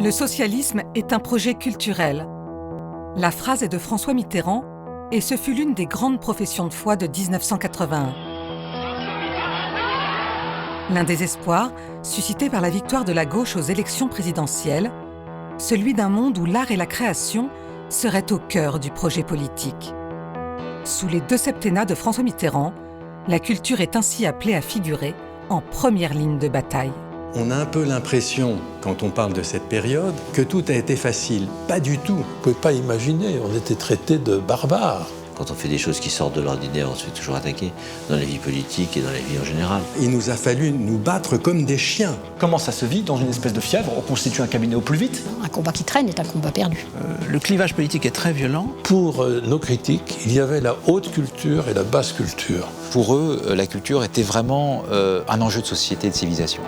Le socialisme est un projet culturel. La phrase est de François Mitterrand et ce fut l'une des grandes professions de foi de 1981. L'un des espoirs, suscité par la victoire de la gauche aux élections présidentielles, celui d'un monde où l'art et la création seraient au cœur du projet politique. Sous les 2 septennats de François Mitterrand, la culture est ainsi appelée à figurer en première ligne de bataille. On a un peu l'impression, quand on parle de cette période, que tout a été facile. Pas du tout. On ne pouvait pas imaginer, on était traités de barbares. Quand on fait des choses qui sortent de l'ordinaire, on se fait toujours attaquer, dans la vie politique et dans la vie en général. Il nous a fallu nous battre comme des chiens. Comment ça se vit dans une espèce de fièvre? On constitue un cabinet au plus vite. Un combat qui traîne est un combat perdu. Le clivage politique est très violent. Pour nos critiques, il y avait la haute culture et la basse culture. Pour eux, la culture était vraiment un enjeu de société et de civilisation.